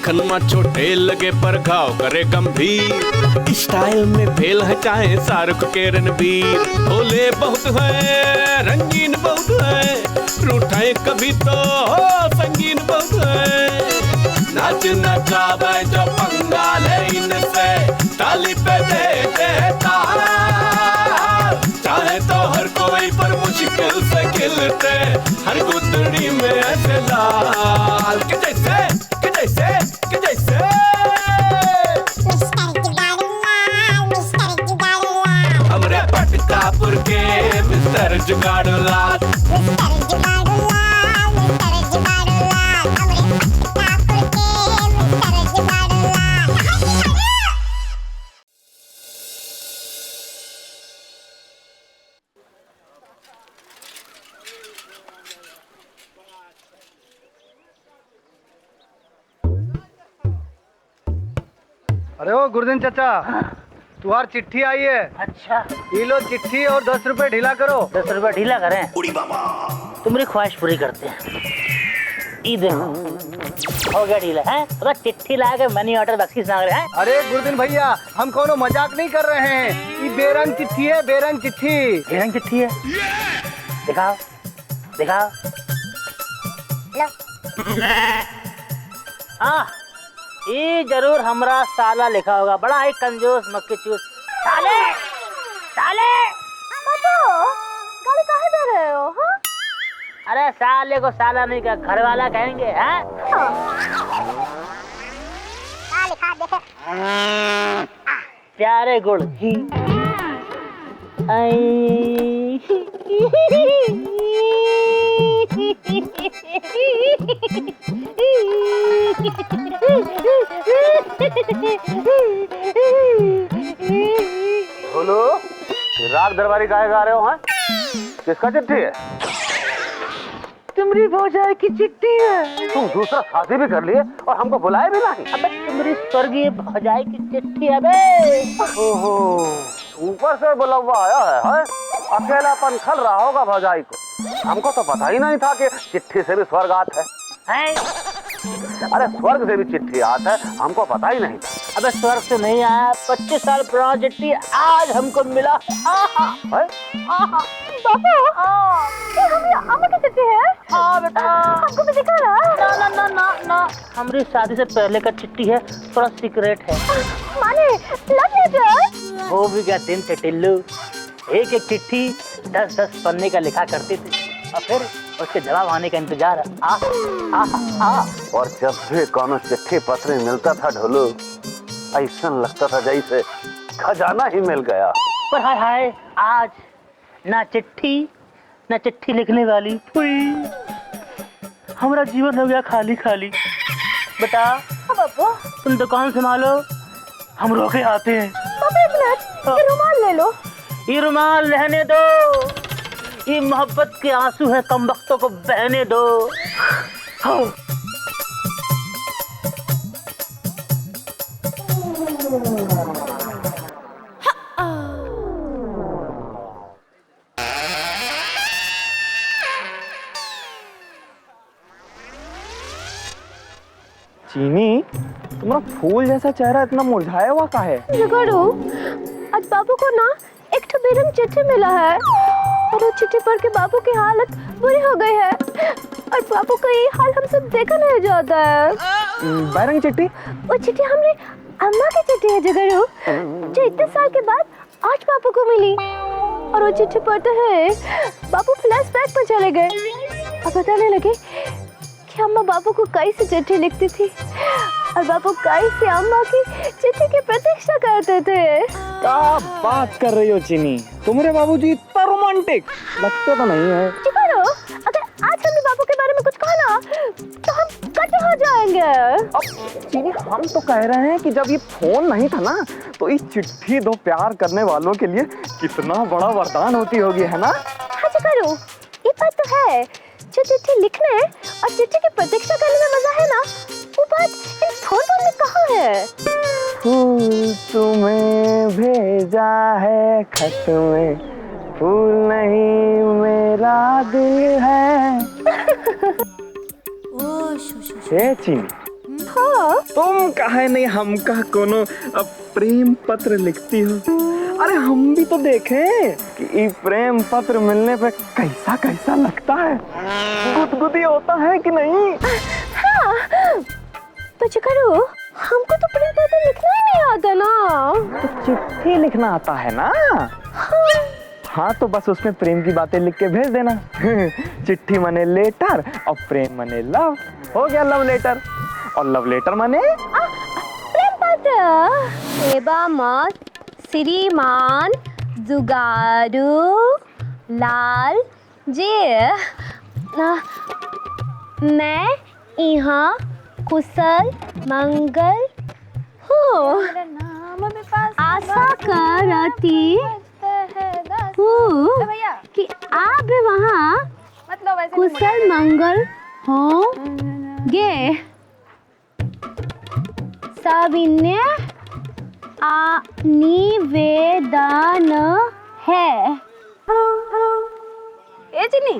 देखन में छोटे लगे पर घाव करे गंभीर। स्टाइल में फेल है चाहे शाहरुख के रणबीर। भोले बहुत है, रंगीन बहुत है, रूठाए कभी तो संगीन बहुत है। नाच नचावे जो पंगाल है इनसे, ताली पे देते ताल। चाहे तो हर कोई पर मुश्किल से खिलते, हर गुदड़ी में ऐसे लाल के जैसे, के जैसे, के जैसे। हमरे पटकापुर के मिस्टर जुगाड़ूलाल। अरे ओ गुरदीन चाचा, तुम्हार चिट्ठी आई है। अच्छा, ये लो चिट्ठी और 10 रुपए ढीला करो। 10 रुपए ढीला करें? तुम्हारी ख्वाहिश पूरी करते हैं। ई देखो हो गया ढीला है। अगर चिट्ठी ला के मनी ऑर्डर बख्शीश मांग रहे हैं। अरे गुरदीन भैया, हम कोनो मजाक नहीं कर रहे हैं। ये बेरंग चिट्ठी है, बेरंग चिट्ठी। बेरंग चिट्ठी है? दिखाओ दिखाओ। हाँ, ये जरूर हमरा साला लिखा होगा। बड़ा ही कंजूस मक्खी चूस। साले साले गाली काहे दे रहे हो? हाँ? अरे साले को साला नहीं का घर वाला कहेंगे हैं? लिखा देखे। प्यारे गुड़ ही बोलो, राग दरबारी गाए गा रहे हो? हैं? किसका चिट्ठी है? तुम्हारी भौजाई की चिट्ठी है। तुम दूसरा शादी भी कर लिए और हमको बुलाए भी नहीं। अबे तुम्हारी स्वर्गीय भौजाई की चिट्ठी है बे। ओहो, ऊपर से बुलावा आया है? अकेलापन खल रहा होगा भौजाई को। हमको तो पता ही नहीं था कि चिट्ठी से भी स्वर्ग आता है। अरे स्वर्ग से भी चिट्ठी आता है, हमको पता ही नहीं था। अबे स्वर्ग से नहीं आया, 25 साल पुराना चिट्ठी आज हमको मिला। है? बाबा, ये हमारी अम्मा की चिट्ठी है। हाँ बेटा, हमको भी दिखा ना। ना ना ना ना, हमारी शादी से पहले का चिट्ठी है, थोड़ा सीक्रेट है। माने लव लेटर। हो भी गया दिन से टिल्लू। एक एक चिट्ठी 10-10 पन्ने का लिखा करते थे और फिर उसके जवाब आने का इंतजार। और जब भी कोनो चिट्ठी पत्र मिलता था ढोलू, ऐसा लगता था जैसे खजाना ही मिल गया। पर हाय हाय, आज ना चिट्ठी लिखने वाली, हमारा जीवन हो गया खाली खाली। बेटा बाबा, तुम दुकान संभालो, हम रोके आते हैं। बाबा एक मिनट, ये रुमाल ले लो। ये रुमाल रहने दो, ये मोहब्बत के आंसू है, कम वक्तों को बहने दो। हाँ। चीनी, तुम्हारा फूल जैसा चेहरा इतना मुरझाया हुआ का है? जुगाड़ू, आज बाबू को ना एक तो बेरंग चिट्ठी मिला है और वो चिट्ठी पढ़ के बाबू की हालत बुरी हो गई है और बाबू का ये हाल हम सब देखा नहीं जाता है। बेरंग चिट्ठी? वो चिट्ठी हमने अम्मा की चिट्ठी है जुगाड़ू, जो इतने साल के बाद आज बाबू को मिली। और वो चिट्ठी पढ़ते हैं बाबू फ्लैशबैक में चले गए और बताने लगे कि अम्मा बाबू को कैसे चिट्ठी लिखती थी और बाबू कैसे अम्मा की चिट्ठी की प्रतीक्षा करते थे। क्या बात कर रही हो चीनी? तुम्हारे बाबूजी इतना रोमांटिक लगते तो नहीं है। जुगाड़ू, अगर आज हमने बाबू के बारे में कुछ कहा ना तो हम कट हो जाएंगे। अब चीनी, हम तो कह रहे हैं कि जब ये फोन नहीं था ना, तो ये चिट्ठी दो प्यार करने वालों के लिए कितना बड़ा वरदान होती होगी, है ना? हाँ जुगाड़ू, ये बात तो है। जो चिट्ठी लिखने और चिट्ठी की प्रतीक्षा करने में मजा है ना, वो बात इन फोन में कहाँ है? फूल तुम्हें भेजा है खत में, फूल नहीं मेरा दिल है। ए चीनी, हाँ तुम काहे नहीं हमका कोनो प्रेम पत्र लिखती हो? अरे हम भी तो देखें कि ये प्रेम पत्र मिलने पे कैसा कैसा लगता है, गुदगुदी होता है कि नहीं? हाँ तो करो, हमको तो प्रेम पत्र लिखना ही नहीं आता ना। तो चिट्ठी लिखना आता है ना? हाँ तो बस उसमें प्रेम की बातें लिख के भेज देना। चिट्ठी मने लेटर और प्रेम मने लव, हो गया लव लेटर। और लव लेटर मने प्रेम पत्र। एबा मत श्रीमान जुगारू लाल जी, मैं यहाँ कुशल मंगल हूँ। आशा करती हूँ कि आप भी वहाँ कुशल मंगल होंगे। सविनय निवेदन है। ए चिन्नी,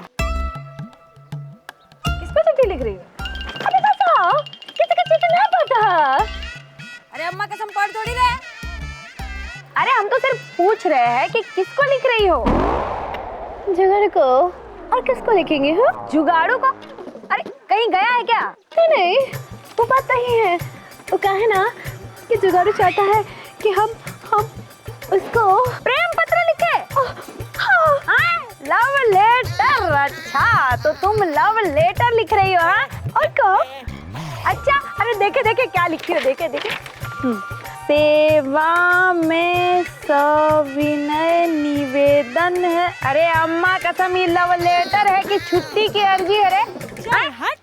किसको चिट्ठी लिख रही हो? अबे कैसा? किसी का चिट्ठी नहीं पढ़ता? अरे अम्मा कसम पढ़ थोड़ी रहे। अरे हम तो सिर्फ पूछ रहे हैं कि किसको लिख रही हो? जुगाड़ू को। और किसको लिखेंगे? हाँ जुगाड़ू को? अरे कहीं गया है क्या? नहीं, वो बात नहीं है। वो कहा है ना कि जुगाड़ू चाहता है कि हम उसको प्रेम पत्र लिखे। हाँ, लव लेटर। अच्छा तो तुम लव लेटर लिख रही हो? हाँ और को? अच्छा, अरे देखे देखे क्या लिखी हो, देखे देखे। सेवा में सविनय निवेदन है। अरे अम्मा कसम, ये लव लेटर है कि छुट्टी की अर्जी है रे? हट,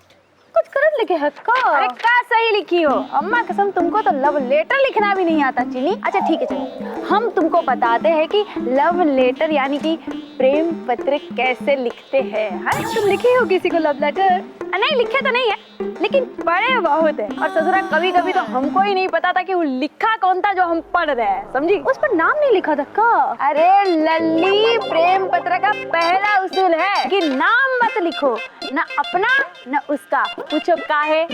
कुछ गलत लिखे है का? अरे का सही लिखी हो? अम्मा कसम तुमको तो लव लेटर लिखना भी नहीं आता चिनी। अच्छा ठीक है चलो, हम तुमको बताते हैं कि लव लेटर यानी कि प्रेम पत्र कैसे लिखते हैं। हाँ तुम लिखे हो किसी को लव लेटर? नहीं लिखे तो नहीं है, लेकिन पढ़े बहुत है। और ससुरा कभी कभी तो हमको ही नहीं पता था कि वो लिखा कौन था जो हम पढ़ रहे हैं, समझी? उस पर नाम नहीं लिखा था का? अरे लल्ली, प्रेम पत्र का पहला उसूल है कि नाम मत लिखो, न अपना न उसका। पूछो काहे?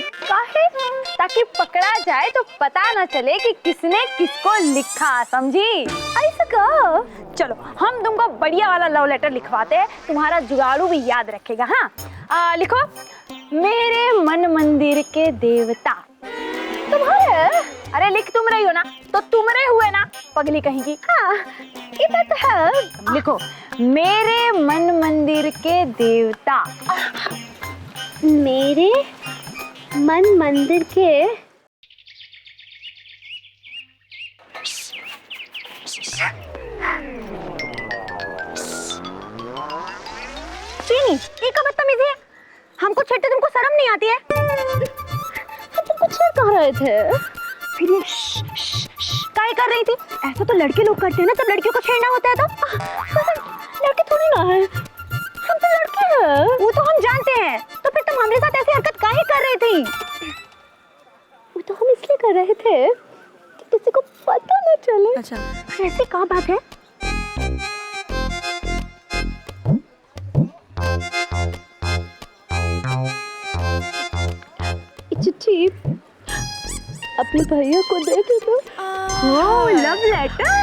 ताकि पकड़ा जाए तो पता न चले कि किसने किसको लिखा, समझी? ऐसा का? चलो हम तुमको बढ़िया वाला लव लेटर लिखवाते हैं, तुम्हारा जुगाड़ू भी याद रखेगा। हाँ लिखो, मेरे मन मंदिर के देवता। तुम्हारे? अरे लिख तुम रही हो ना, तो तुमरे हुए ना पगली कहीं की। हाँ ये बात है। लिखो, मेरे मन मंदिर के देवता। मेरे मन मंदिर के चीनी, ये का बदतमीजी है? हमको छेड़ते तुमको शर्म नहीं आती है? हम तो कुछ कह रहे थे, फिर ये काय कर रही थी? ऐसा तो लड़के लोग करते हैं ना, जब लड़कियों को छेड़ना होता है तो। लड़के थोड़ी ना है, हम तो लड़के हैं। वो तो हम जानते हैं, तो फिर तुम हमारे साथ ऐसी हरकत काहे कर रही थी? वो तो हम इसलिए कर रहे थे कि किसी को पता न चले। अच्छा, ऐसी क्या बात है? चिट्ठी अपने भैया को दे दे दो। ओह लव लेटर।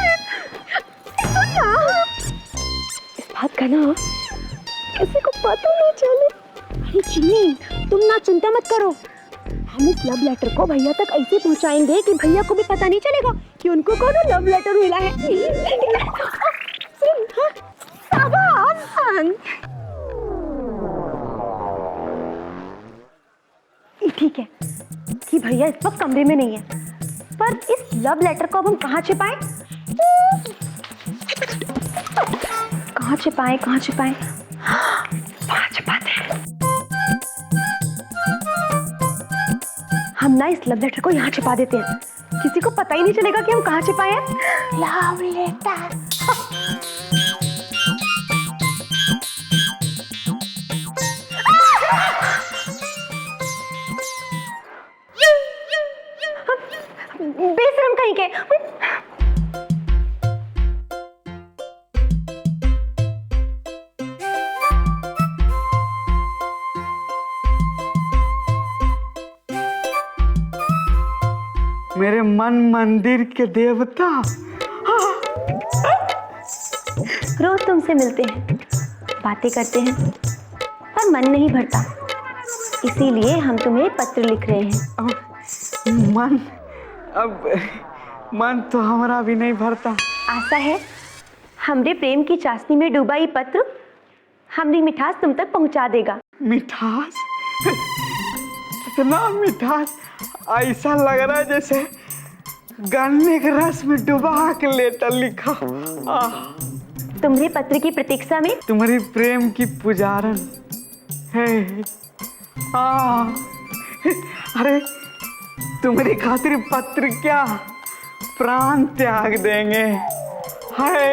इस बात का ना किसी को पता न चले। अरे चीनी, तुम ना चिंता मत करो, हम इस लव लेटर को भैया तक ऐसे पहुंचाएंगे कि भैया को भी पता नहीं चलेगा कि उनको कौन लव लेटर मिला है। ठीक है कि भैया इस वक्त कमरे में नहीं है, पर इस लव लेटर को अब हम कहाँ छिपाएं? कहाँ छिपाएं? कहाँ छिपाते हैं? हम ना इस लव लेटर को यहाँ छिपा देते हैं, किसी को पता ही नहीं चलेगा कि हम कहाँ छिपाए हैं। Love letter. बेशरम कहीं के। मन मंदिर के देवता। रोज तुमसे मिलते हैं, बातें करते हैं, पर मन नहीं भरता, इसीलिए हम तुम्हें पत्र लिख रहे हैं। मन तो हमारा भी नहीं भरता। आशा है हमरे प्रेम की चाशनी में डूबा ये पत्र हमरी मिठास तुम तक पहुंचा देगा। मिठास? कितना मिठास! ऐसा लग रहा है जैसे गन्ने के रस में डुबा के लेटर लिखा। तुम्हारे पत्र की प्रतीक्षा में तुम्हारी प्रेम की पुजारन है। अरे तुम्हारी खातिर पत्र क्या, प्राण त्याग देंगे। हाय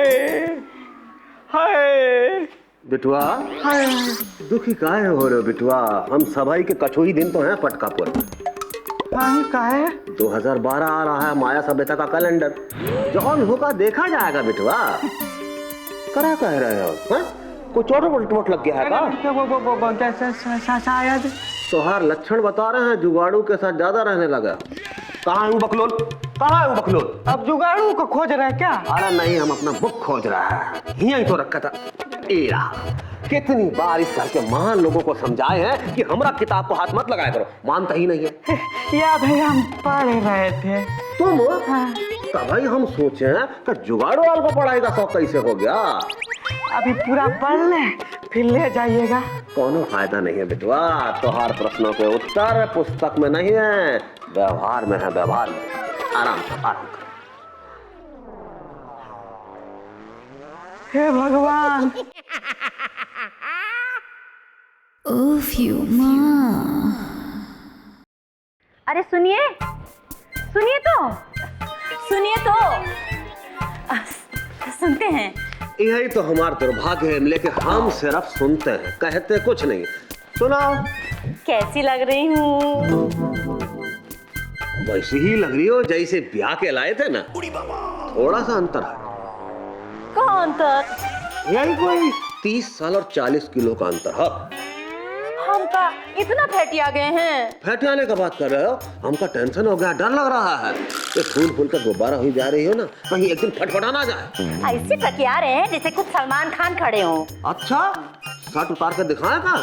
हाय बिटुआ, दुखी काहे हो रहे हो बिटुआ? हम सभाई के कछुई दिन तो हैं पटकापुर में। काहे? 2012 आ रहा है माया सभ्यता का कैलेंडर, जौन होगा देखा जाएगा बिटुआ। करा कह रहे हो? कोई चोट लग गया है का? शायद। तोहार लक्षण बता रहे हैं जुगाड़ू के साथ ज्यादा रहने लगा। कहाँ है वो बकलोल? कहाँ है वो बकलोल? अब जुगाड़ू को खोज रहे क्या? अरे नहीं, हम अपना बुक खोज रहा है। यहीं तो रखा था। कितनी बार इस घर के महान लोगों को समझाए हैं कि हमरा किताब को हाथ मत लगाया करो, मानता ही नहीं है। याद है हम पढ़ रहे थे। तुम? तभी हम सोचे कि जुगाड़ू वाल को पढ़ाई का शौक कैसे हो गया। अभी पूरा पढ़ ले, फिर ले जाइएगा। कोनो फायदा नहीं है बिटुआ, तोहार प्रश्नों के उत्तर पुस्तक में नहीं है, व्यवहार में है, व्यवहार में। आराम कर, आराम कर। हे भगवान। अरे सुनिए तो सुनते हैं। यही तो हमारा दुर्भाग्य है, लेकिन हम सिर्फ सुनते हैं, कहते कुछ नहीं। सुनाओ। कैसी लग रही हूँ? वैसी ही लग रही हो जैसे ब्याह के लाए थे ना। थोड़ा सा अंतर है। कौन अंतर? यही कोई 30 साल और 40 किलो का अंतर है। हमका इतना फैटिया गए हैं। फैटियाने का बात कर रहे हो? हमका टेंशन हो गया, डर लग रहा है। ये फूल फूल कर गुब्बारा हुई जा रही हो ना, कहीं एक दिन फटफटा ना जाए। ऐसे टकिया रहे हैं जैसे कुछ सलमान खान खड़े हो। अच्छा, शर्ट उतार कर दिखाए का?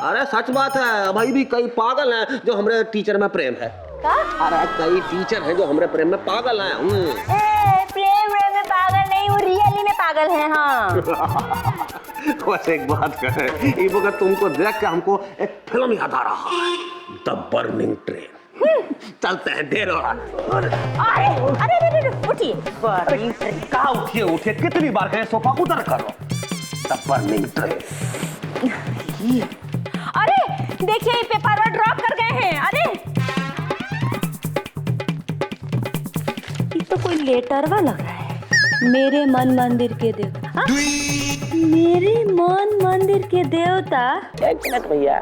अरे सच बात है, अभी भी कई पागल हैं जो हमारे टीचर में प्रेम है। अरे कई टीचर हैं जो हमारे प्रेम में पागल हैं। प्रेम में पागल नहीं हूँ, रियली में पागल है। हाँ। बस एक बात कहे, ये वक्त तुमको देख के हमको एक फिल्म याद आ रहा है, द बर्निंग ट्रेन। चलते हैं, देर हो रहा है। अरे उठिए। कहाँ उठिए, कितनी बार कहे सोफा उतर करो। The burning train. अरे देखिए, ये पेपर ड्रॉप कर गए हैं। अरे ये तो कोई लेटरवा लग रहा है। मेरे मन मंदिर के देवता। मेरे मन मंदिर के देवता। एक मिनट भैया।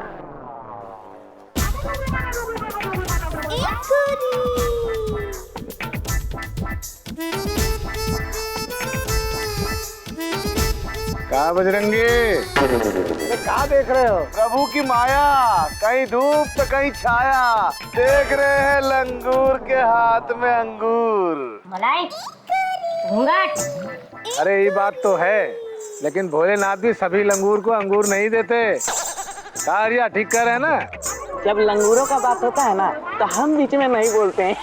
क्या बजरंगी, क्या देख रहे हो? प्रभु की माया, कहीं धूप तो कहीं छाया। देख रहे हैं लंगूर के हाथ में अंगूर। मलाई घूंघट। अरे ये बात तो है, लेकिन भोलेनाथ भी सभी लंगूर को अंगूर नहीं देते। कार्या ठीक कर रहे हैं ना? जब लंगूरों का बात होता है ना, तो हम बीच में नहीं बोलते हैं।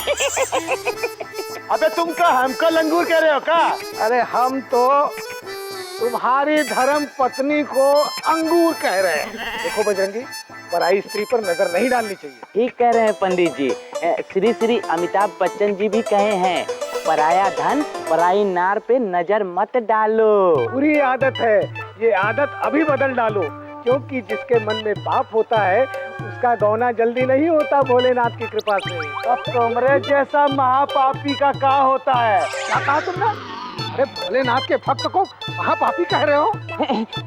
अबे तुम क्या हमको लंगूर कह रहे हो क्या? अरे हम तो तुम्हारी धर्म पत्नी को अंगूर कह रहे हैं। देखो बजरंगी, पराई स्त्री पर नजर नहीं डालनी चाहिए। ठीक कह रहे हैं पंडित जी। श्री श्री अमिताभ बच्चन जी भी कहे हैं, पराया धन पराई नार पे नजर मत डालो। बुरी आदत है, ये आदत अभी बदल डालो, क्योंकि जिसके मन में पाप होता है उसका गौना जल्दी नहीं होता भोलेनाथ की कृपा से। अब तुमरे जैसा महापापी का क्या होता है? क्या कहा तुमने? अरे भोलेनाथ के भक्त को महापापी कह रहे हो?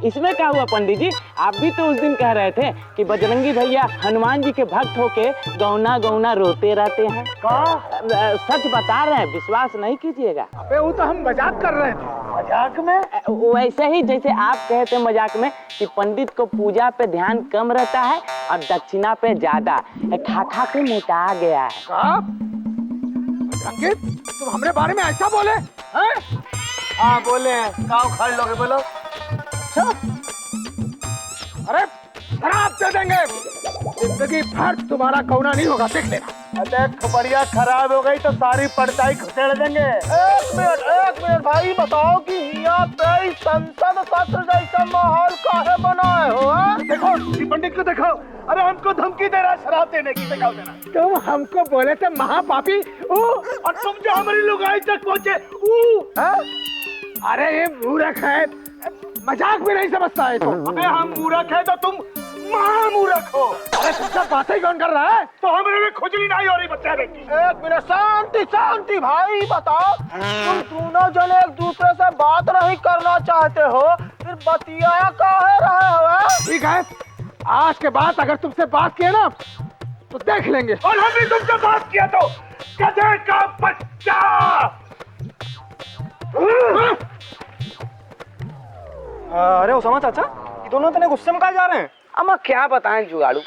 इसमें क्या हुआ पंडित जी? आप भी तो उस दिन कह रहे थे कि बजरंगी भैया हनुमान जी के भक्त होके गौना गौना रोते रहते हैं। सच बता रहे हैं, विश्वास नहीं कीजिएगा। अबे वो तो हम मजाक कर रहे थे। मजाक में? वैसे ही जैसे आप कहे थे मजाक में कि पंडित को पूजा पे ध्यान कम रहता है और दक्षिणा पे ज्यादा। खा खा के मोटा गया है। अंकित, तुम हमारे बारे में ऐसा बोले हैं? हाँ बोले हैं, काव खा लोगे बोलो। अरे शराब दे देंगे, जिंदगी भर तुम्हारा गौना नहीं होगा, देख लेना। अरे खबरिया खराब हो गई तो सारी पड़ताई खसेड़ देंगे। एक मिनट भाई, बताओ कि यहाँ पे संसद सत्र जैसा माहौल काहे बनाए हो? देखो पंडित को देखो, अरे हमको धमकी दे रहा है शराब देने की। दिखाओ देना। तुम हमको बोले थे महापापी, और तुम जो हमारी लुगाई तक पहुँचे। अरे ये मूर्ख है, मजाक भी नहीं समझता है तो। अबे हम मूर्ख है तो तुम महामूर्ख हो। अरे तुमसे बातें कौन कर रहा है? तो हमारे में खुजली नहीं हो रही बच्चा की। एक मिनट, शांति भाई, बताओ तुम दोनों जन एक दूसरे से बात नहीं करना चाहते हो, फिर बतिया काहे रहे हो? ठीक है, आज के बाद अगर तुमसे बात किए ना तो देख लेंगे। और हमने तुमसे बात किया तो गधे का बच्चा। अरे उसामा चाचा, ये दोनों इतने गुस्से में कहाँ जा रहे हैं? अम्मा क्या बताएं जुगाड़ू,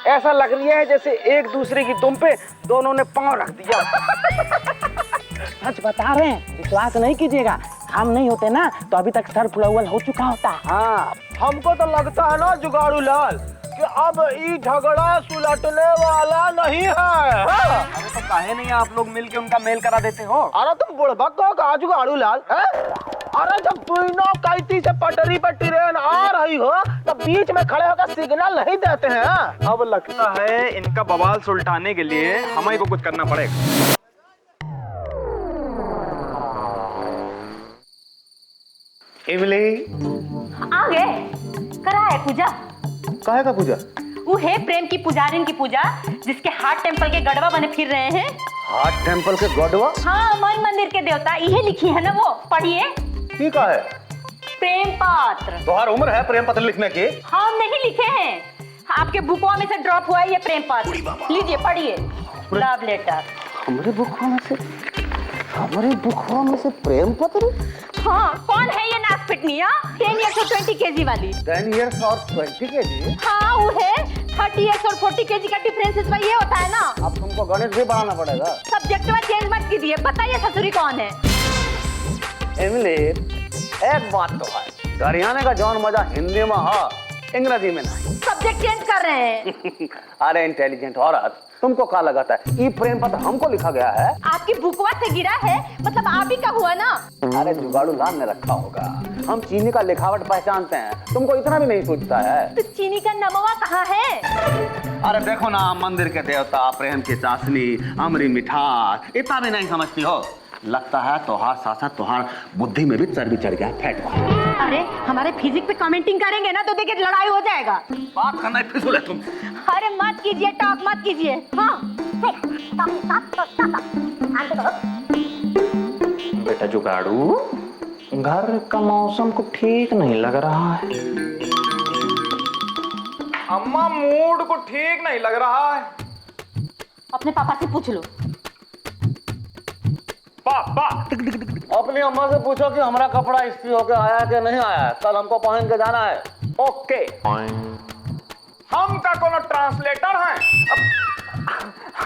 ऐसा लग रहा है जैसे एक दूसरे की दुम पे दोनों ने पांव रख दिया। सच बता रहे हैं, विश्वास नहीं कीजिएगा, हम नहीं होते ना तो अभी तक सर फुलौल हो चुका होता। हाँ, हमको तो लगता है ना जुगाड़ू लाल कि अब ये झगड़ा सुलटने वाला नहीं है। हाँ? अरे तो काहे नहीं आप लोग मिलके उनका मेल करा देते हो? अरे तुम बुढ़बक कहा जुगाड़ू लाल है? अरे जब दोनों कैती से पटरी पर ट्रेन आ रही हो तो बीच में खड़े होकर सिग्नल नहीं देते हैं। अब लगता है इनका बवाल सुलटाने के लिए हमें को कुछ करना पड़ेगा। इमली आ गए, करा है पूजा। काहे का पूजा? वो है प्रेम की पुजारिन की पूजा, जिसके हार्ट टेम्पल के गढ़वा बने फिर रहे हैं। हार्ट टेम्पल के गढ़वा? हाँ, मन मंदिर के देवता, ये लिखी है ना, वो पढ़िए। ठीक है। प्रेम पात्र। तुम्हारी उम्र है प्रेम पत्र लिखने की? हम नहीं लिखे हैं, आपके बुकवा में से ड्रॉप हुआ है ये प्रेम पात्र, लीजिए पढ़िए। Love letter. हमारे बुकवा में से प्रेम पत्र? हाँ, कौन है ये नाक पिटनिया? 10 years और 20 kg वाली। 10 years और 20 kg? हाँ वो है, 30 years और 40 kg का डिफरेंस इसमें ये होता है ना। अब तुमको गणित भी बढ़ाना पड़ेगा। सब्जेक्ट में चेंज मत कीजिए, बताइए ससुरी कौन है? इमली, एक बात तो है, गरियाने का जौन मजा हिंदी में है, अंग्रेजी में नहीं। सब्जेक्ट चेंज कर रहे हैं। अरे इंटेलिजेंट औरत, तुमको क्या लगाता है ये प्रेम पत्र हमको लिखा गया है? आपकी बुकवा से गिरा है, मतलब आप ही का हुआ ना। अरे जुगाड़ू लाल ने रखा होगा, हम चीनी का लिखावट पहचानते हैं, तुमको इतना भी नहीं सोचता है। तो चीनी का नमवा कहाँ है? अरे देखो ना, मंदिर के देवता, प्रेम की चाशनी, अमरी मिठास, इतना भी नहीं समझती हो। लगता है तोहार साथ तोहार बुद्धि में भी चर्बी चढ़ गया, फैट। अरे हमारे फिजिक पे कमेंटिंग करेंगे ना तो देखिए लड़ाई हो जाएगा। बात करना है फिजूल है तुम। अरे मत कीजिए, टॉक मत कीजिए। हाँ बेटा जुगाड़ू, घर का मौसम को ठीक नहीं लग रहा है। अम्मा मूड को ठीक नहीं लग रहा है। अपने पापा से पूछ लो। पापा, अपनी अम्मा से पूछो कि हमारा कपड़ा इस्त्री होके आया कि नहीं आया, कल हमको पहन के जाना है। ओके। हम का कोनो ट्रांसलेटर है?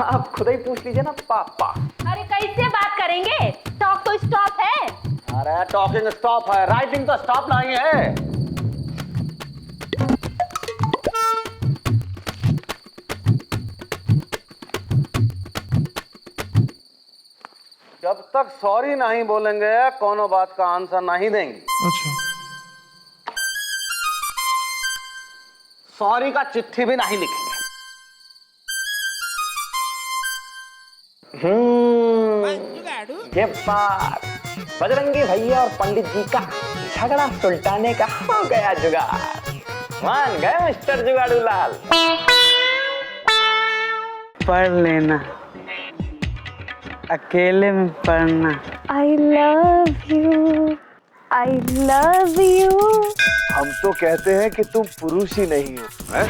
आप खुद ही पूछ लीजिए ना पापा। अरे कैसे बात करेंगे, टॉक तो स्टॉप है। अरे टॉकिंग स्टॉप है, राइटिंग तो स्टॉप नहीं है। जब तक सॉरी नहीं बोलेंगे कोनो बात का आंसर नहीं देंगे। अच्छा। सॉरी का चिट्ठी भी नहीं लिखेंगे। ये बात बजरंगी भैया और पंडित जी का झगड़ा सुलटाने का हो गया जुगाड़। मान गए मिस्टर जुगाड़ू लाल। पढ़ लेना, अकेले में पढ़ना। I love you, I love you। हम तो कहते हैं कि तुम पुरुष ही नहीं हो, हैं?